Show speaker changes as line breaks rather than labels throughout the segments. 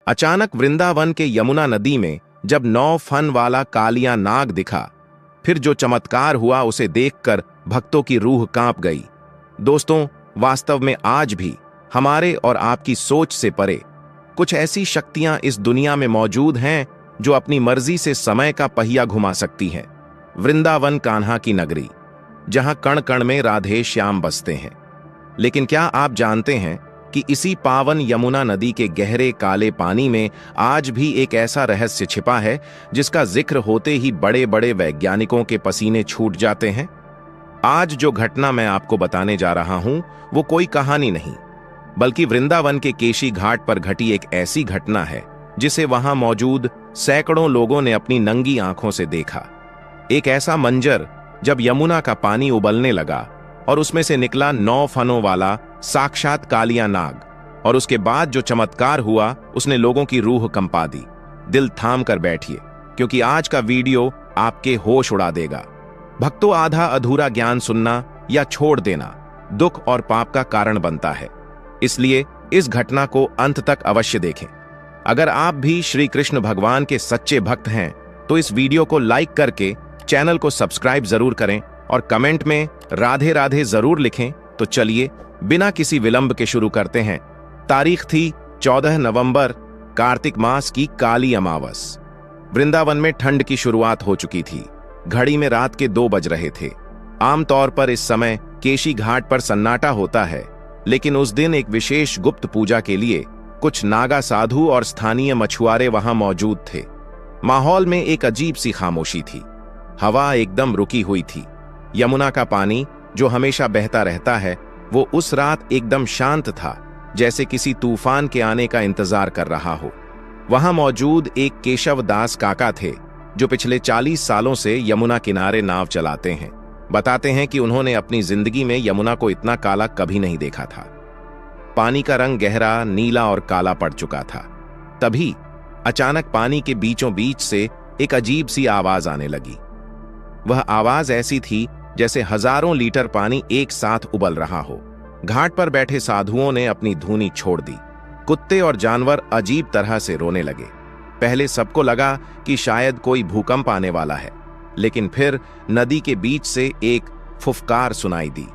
अचानक वृंदावन के यमुना नदी में जब 9 फन वाला कालिया नाग दिखा, फिर जो चमत्कार हुआ उसे देखकर भक्तों की रूह कांप गई। दोस्तों, वास्तव में आज भी हमारे और आपकी सोच से परे कुछ ऐसी शक्तियां इस दुनिया में मौजूद हैं जो अपनी मर्जी से समय का पहिया घुमा सकती हैं। वृंदावन कान्हा की नगरी, जहां कण कण में राधे श्याम बसते हैं। लेकिन क्या आप जानते हैं कि इसी पावन यमुना नदी के गहरे काले पानी में आज भी एक ऐसा रहस्य छिपा है जिसका जिक्र होते ही बड़े बड़े वैज्ञानिकों के पसीने छूट जाते हैं। आज जो घटना मैं आपको बताने जा रहा हूं वो कोई कहानी नहीं, बल्कि वृंदावन के केशी घाट पर घटी एक ऐसी घटना है जिसे वहां मौजूद सैकड़ों लोगों ने अपनी नंगी आंखों से देखा। एक ऐसा मंजर जब यमुना का पानी उबलने लगा और उसमें से निकला 9 फनों वाला साक्षात कालिया नाग, और उसके बाद जो चमत्कार हुआ उसने लोगों की रूह कंपा दी। दिल थाम कर बैठिए, क्योंकि आज का वीडियो आपके होश उड़ा देगा। भक्तों, आधा अधूरा ज्ञान सुनना या छोड़ देना दुख और पाप का कारण बनता है, इसलिए इस घटना को अंत तक अवश्य देखें। अगर आप भी श्री कृष्ण भगवान के सच्चे भक्त हैं तो इस वीडियो को लाइक करके चैनल को सब्सक्राइब जरूर करें और कमेंट में राधे राधे जरूर लिखें। तो चलिए बिना किसी विलंब के शुरू करते हैं। तारीख थी 14 नवंबर, कार्तिक मास की काली अमावस। वृंदावन में ठंड की शुरुआत हो चुकी थी। घड़ी में रात के 2 बज रहे थे। आमतौर पर इस समय केशी घाट पर सन्नाटा होता है, लेकिन उस दिन एक विशेष गुप्त पूजा के लिए कुछ नागा साधु और स्थानीय मछुआरे वहां मौजूद थे। माहौल में एक अजीब सी खामोशी थी। हवा एकदम रुकी हुई थी। यमुना का पानी जो हमेशा बहता रहता है, वो उस रात एकदम शांत था, जैसे किसी तूफान के आने का इंतजार कर रहा हो। वहां मौजूद एक केशव दास काका थे जो पिछले 40 सालों से यमुना किनारे नाव चलाते हैं। बताते हैं कि उन्होंने अपनी जिंदगी में यमुना को इतना काला कभी नहीं देखा था। पानी का रंग गहरा नीला और काला पड़ चुका था। तभी अचानक पानी के बीचों बीच से एक अजीब सी आवाज आने लगी। वह आवाज ऐसी थी जैसे हजारों लीटर पानी एक साथ उबल रहा हो। घाट पर बैठे साधुओं ने अपनी धूनी छोड़ दी। कुत्ते और जानवर अजीब तरह से रोने लगे। पहले सबको लगा कि शायद कोई भूकंप आने वाला है, लेकिन फिर नदी के बीच से एक फुफकार सुनाई दी।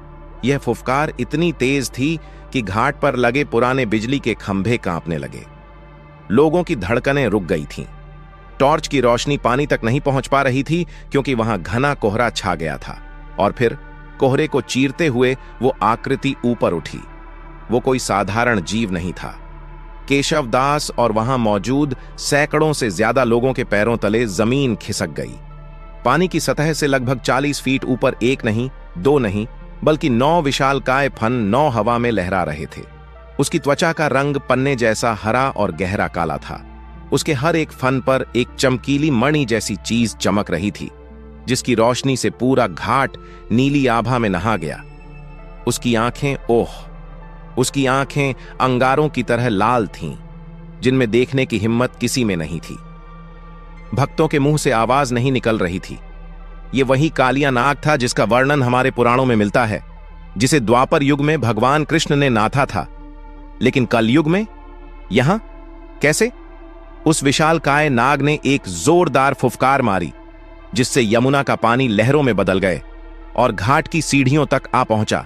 यह फुफकार इतनी तेज थी कि घाट पर लगे पुराने बिजली के खंभे कांपने लगे। लोगों की धड़कनें रुक गई थीं। टॉर्च की रोशनी पानी तक नहीं पहुंच पा रही थी, क्योंकि वहां घना कोहरा छा गया था। और फिर कोहरे को चीरते हुए वो आकृति ऊपर उठी। वो कोई साधारण जीव नहीं था। केशव दास और वहां मौजूद सैकड़ों से ज्यादा लोगों के पैरों तले जमीन खिसक गई। पानी की सतह से लगभग 40 फीट ऊपर एक नहीं, 2 नहीं, बल्कि 9 विशालकाय फन 9 हवा में लहरा रहे थे। उसकी त्वचा का रंग पन्ने जैसा हरा और गहरा काला था। उसके हर एक फन पर एक चमकीली मणि जैसी चीज चमक रही थी, जिसकी रोशनी से पूरा घाट नीली आभा में नहा गया। उसकी आंखें अंगारों की तरह लाल थीं, जिनमें देखने की हिम्मत किसी में नहीं थी। भक्तों के मुंह से आवाज नहीं निकल रही थी। ये वही कालिया नाग था जिसका वर्णन हमारे पुराणों में मिलता है, जिसे द्वापर युग में भगवान कृष्ण ने नाथा था। लेकिन कलयुग में यहां कैसे? उस विशालकाय नाग ने एक जोरदार फुफकार मारी, जिससे यमुना का पानी लहरों में बदल गए और घाट की सीढ़ियों तक आ पहुंचा।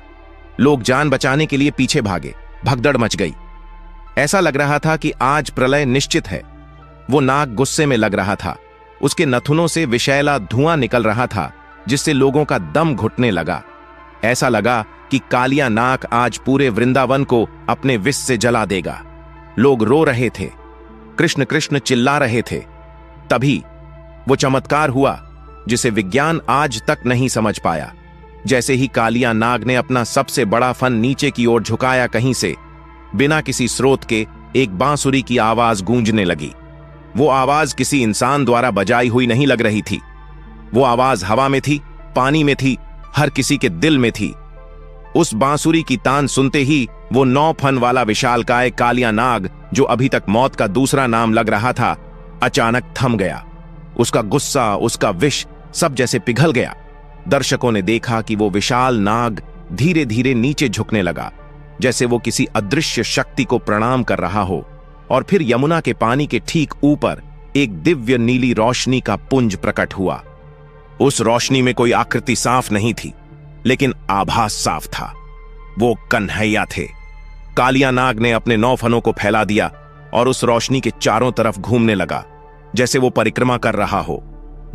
लोग जान बचाने के लिए पीछे भागे। भगदड़ मच गई। ऐसा लग रहा था कि आज प्रलय निश्चित है। वो नाग गुस्से में लग रहा था। उसके नथुनों से विषैला धुआं निकल रहा था, जिससे लोगों का दम घुटने लगा। ऐसा लगा कि कालिया नाग आज पूरे वृंदावन को अपने विष से जला देगा। लोग रो रहे थे, कृष्ण कृष्ण चिल्ला रहे थे। तभी वो चमत्कार हुआ जिसे विज्ञान आज तक नहीं समझ पाया। जैसे ही कालिया नाग ने अपना सबसे बड़ा फन नीचे की ओर झुकाया, कहीं से बिना किसी स्रोत के एक बांसुरी की आवाज गूंजने लगी। वो आवाज किसी इंसान द्वारा बजाई हुई नहीं लग रही थी। वो आवाज हवा में थी, पानी में थी, हर किसी के दिल में थी। उस बांसुरी की तान सुनते ही वो 9 फन वाला विशालकाय कालिया नाग, जो अभी तक मौत का दूसरा नाम लग रहा था, अचानक थम गया। उसका गुस्सा, उसका विष सब जैसे पिघल गया। दर्शकों ने देखा कि वो विशाल नाग धीरे धीरे नीचे झुकने लगा, जैसे वो किसी अदृश्य शक्ति को प्रणाम कर रहा हो। और फिर यमुना के पानी के ठीक ऊपर एक दिव्य नीली रोशनी का पुंज प्रकट हुआ। उस रोशनी में कोई आकृति साफ नहीं थी, लेकिन आभास साफ था। वो कन्हैया थे। कालिया नाग ने अपने 9 फनों को फैला दिया और उस रोशनी के चारों तरफ घूमने लगा, जैसे वो परिक्रमा कर रहा हो।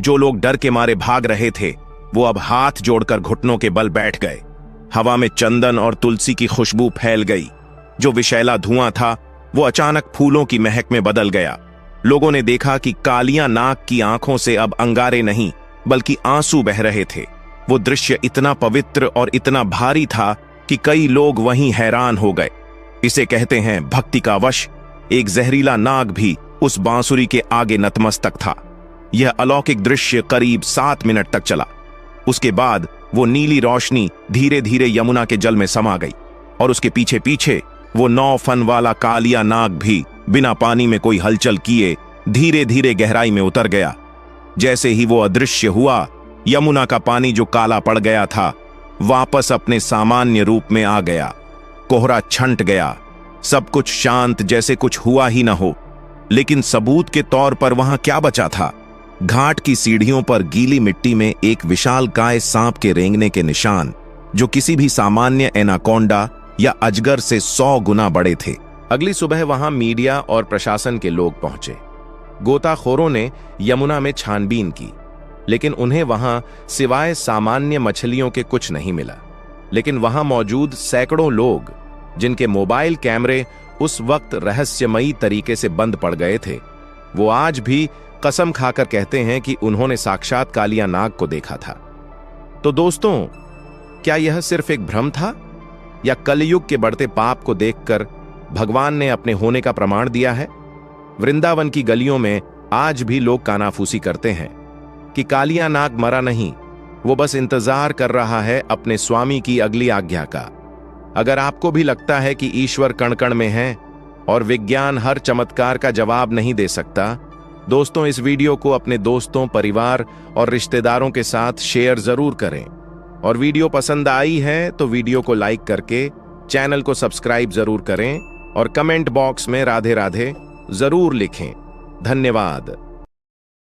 जो लोग डर के मारे भाग रहे थे, वो अब हाथ जोड़कर घुटनों के बल बैठ गए। हवा में चंदन और तुलसी की खुशबू फैल गई। जो विषैला धुआं था, वो अचानक फूलों की महक में बदल गया। लोगों ने देखा कि कालिया नाग की आंखों से अब अंगारे नहीं, बल्कि आंसू बह रहे थे। वो दृश्य इतना पवित्र और इतना भारी था कि कई लोग वहीं हैरान हो गए। इसे कहते हैं भक्ति का वश। एक जहरीला नाग भी उस बांसुरी के आगे नतमस्तक था। यह अलौकिक दृश्य करीब 7 मिनट तक चला। उसके बाद वो नीली रोशनी धीरे धीरे यमुना के जल में समा गई और उसके पीछे पीछे वो 9 फन वाला कालिया नाग भी बिना पानी में कोई हलचल किए धीरे धीरे गहराई में उतर गया। जैसे ही वो अदृश्य हुआ, यमुना का पानी जो काला पड़ गया था, वापस अपने सामान्य रूप में आ गया। कोहरा छंट गया, सब कुछ शांत, जैसे कुछ हुआ ही ना हो। लेकिन सबूत के तौर पर वहां क्या बचा था? घाट की सीढ़ियों पर गीली मिट्टी में एक विशालकाय सांप के रेंगने के निशान, जो किसी भी सामान्य एनाकोंडा या अजगर से 100 गुना बड़े थे। अगली सुबह वहां मीडिया और प्रशासन के लोग पहुंचे। गोताखोरों ने यमुना में छानबीन की, लेकिन उन्हें वहां सिवाय सामान्य मछलियों के कुछ नहीं मिला। लेकिन वहां मौजूद सैकड़ों लोग, जिनके मोबाइल कैमरे उस वक्त रहस्यमयी तरीके से बंद पड़ गए थे, वो आज भी कसम खाकर कहते हैं कि उन्होंने साक्षात कालिया नाग को देखा था। तो दोस्तों, क्या यह सिर्फ एक भ्रम था, या कलयुग के बढ़ते पाप को देखकर भगवान ने अपने होने का प्रमाण दिया है? वृंदावन की गलियों में आज भी लोग कानाफूसी करते हैं कि कालिया नाग मरा नहीं, वो बस इंतजार कर रहा है अपने स्वामी की अगली आज्ञा का। अगर आपको भी लगता है कि ईश्वर कण कण में है और विज्ञान हर चमत्कार का जवाब नहीं दे सकता, दोस्तों, इस वीडियो को अपने दोस्तों, परिवार और रिश्तेदारों के साथ शेयर जरूर करें। और वीडियो पसंद आई है तो वीडियो को लाइक करके चैनल को सब्सक्राइब जरूर करें और कमेंट बॉक्स में राधे राधे जरूर लिखें। धन्यवाद।